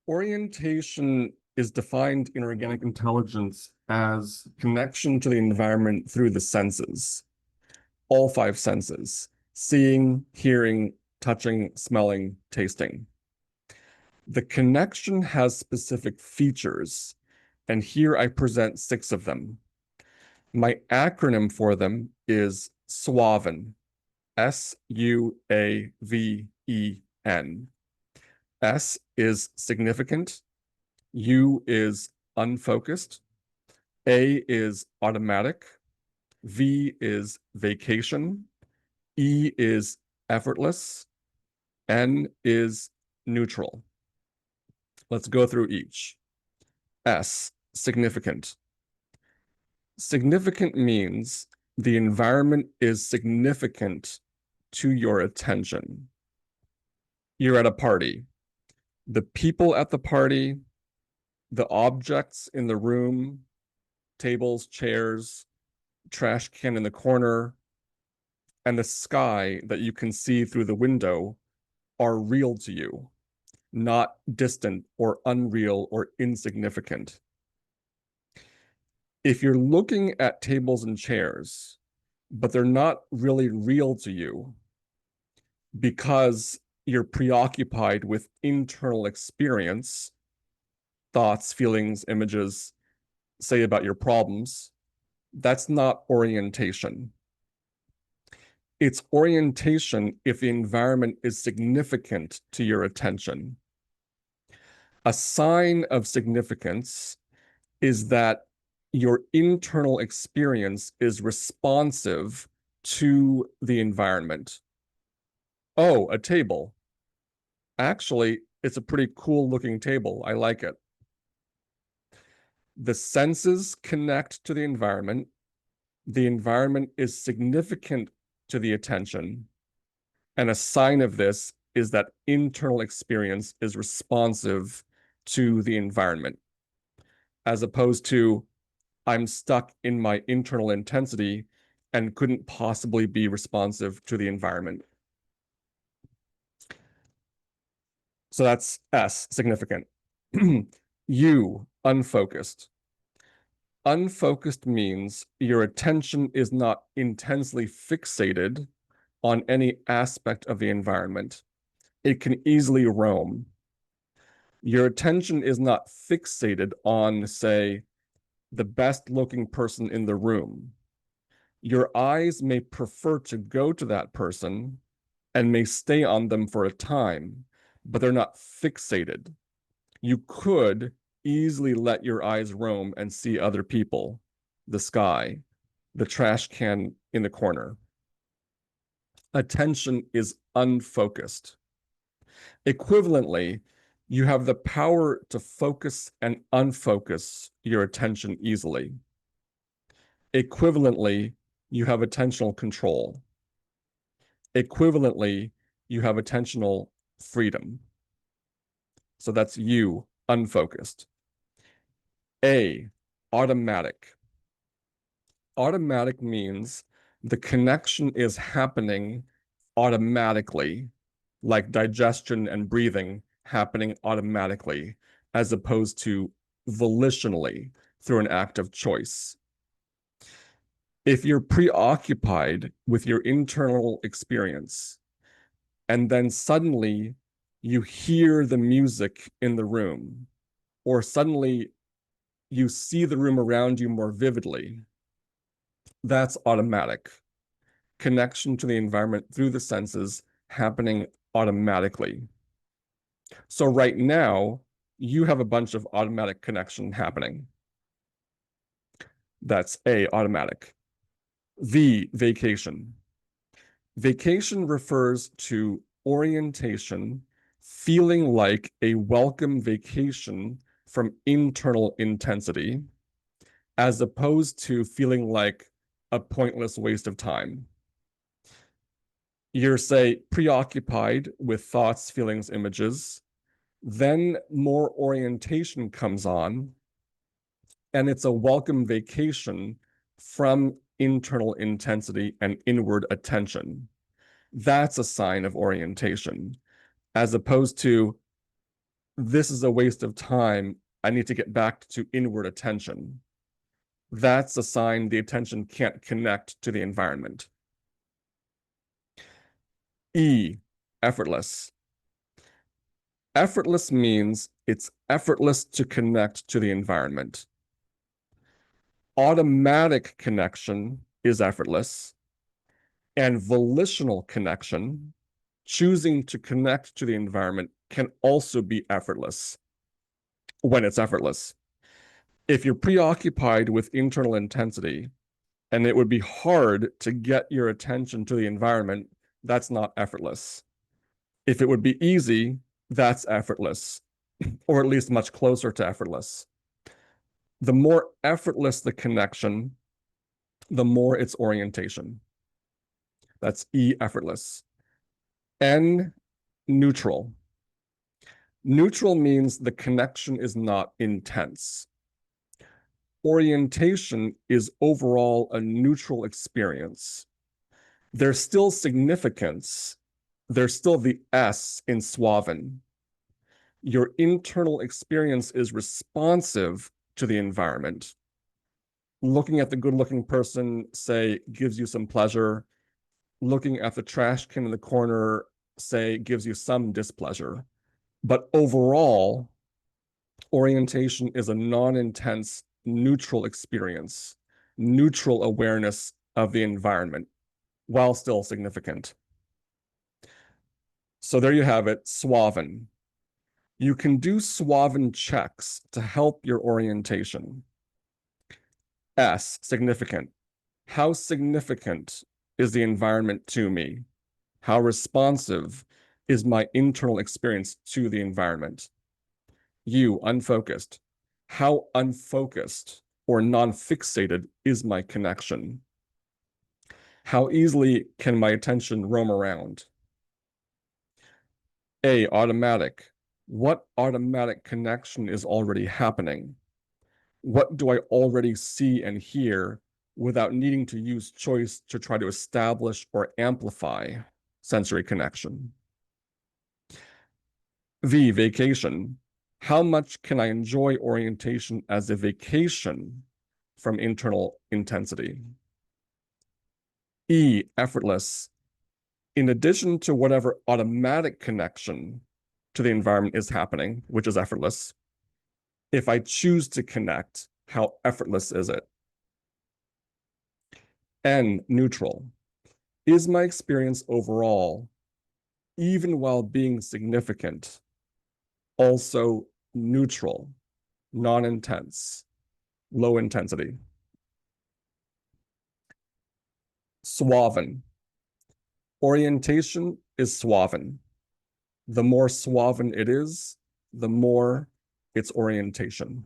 Orientation is defined in organic intelligence as connection to the environment through the senses, all five senses: seeing, hearing, touching, smelling, tasting. The connection has specific features, and here I present 6 of them. My acronym for them is SUAVEN, SUAVEN. S is significant, U is unfocused, A is automatic, V is vacation, E is effortless, N is neutral. Let's go through each. S, significant. Significant means the environment is significant to your attention. You're at a party. The people at the party, the objects in the room, tables, chairs, trash can in the corner, and the sky that you can see through the window are real to you, not distant or unreal or insignificant. If you're looking at tables and chairs, but they're not really real to you because you're preoccupied with internal experience, thoughts, feelings, images, say about your problems, that's not orientation. It's orientation if the environment is significant to your attention. A sign of significance is that your internal experience is responsive to the environment. Oh, a table. Actually, it's a pretty cool looking table. I like it. The senses connect to the environment. The environment is significant to the attention. And a sign of this is that internal experience is responsive to the environment, as opposed to I'm stuck in my internal intensity and couldn't possibly be responsive to the environment. So that's S, significant. U, unfocused. Unfocused means your attention is not intensely fixated on any aspect of the environment. It can easily roam. Your attention is not fixated on, say, the best looking person in the room. Your eyes may prefer to go to that person and may stay on them for a time, but they're not fixated. You could easily let your eyes roam and see other people, the sky, the trash can in the corner. Attention is unfocused. Equivalently, you have the power to focus and unfocus your attention easily. Equivalently, you have attentional control. Equivalently, you have attentional freedom. So that's U, unfocused. A, automatic. Automatic means the connection is happening automatically, like digestion and breathing happening automatically, as opposed to volitionally through an act of choice. If you're preoccupied with your internal experience, and then suddenly you hear the music in the room, or suddenly you see the room around you more vividly, that's automatic. Connection to the environment through the senses happening automatically. So right now, you have a bunch of automatic connection happening. That's A, automatic. V, vacation. Vacation refers to orientation, feeling like a welcome vacation from internal intensity, as opposed to feeling like a pointless waste of time. You're, say, preoccupied with thoughts, feelings, images, then more orientation comes on, and it's a welcome vacation from internal intensity and inward attention. That's a sign of orientation, as opposed to this is a waste of time. I need to get back to inward attention. That's a sign the attention can't connect to the environment. E, effortless. Effortless means it's effortless to connect to the environment. Automatic connection is effortless, and volitional connection, choosing to connect to the environment, can also be effortless when it's effortless. If you're preoccupied with internal intensity and it would be hard to get your attention to the environment, that's not effortless. If it would be easy, that's effortless, or at least much closer to effortless. The more effortless the connection, the more its orientation. That's E, effortless. N, neutral. Neutral means the connection is not intense. Orientation is overall a neutral experience. There's still significance. There's still the S in SUAVEN. Your internal experience is responsive to the environment. Looking at the good-looking person, say, gives you some pleasure. Looking at the trash can in the corner, say, gives you some displeasure. But overall, orientation is a non-intense, neutral experience, neutral awareness of the environment, while still significant. So there you have it, SUAVEN. You can do SUAVEN checks to help your orientation. S, significant. How significant is the environment to me? How responsive is my internal experience to the environment? U, unfocused. How unfocused or non-fixated is my connection? How easily can my attention roam around? A, automatic. What automatic connection is already happening? What do I already see and hear without needing to use choice to try to establish or amplify sensory connection? V, vacation. How much can I enjoy orientation as a vacation from internal intensity? E, effortless. In addition to whatever automatic connection to the environment is happening, which is effortless, if I choose to connect, how effortless is it? N, neutral. Is my experience overall, even while being significant, also neutral, non-intense, low intensity? SUAVEN. Orientation is SUAVEN. The more SUAVEN it is, the more its orientation.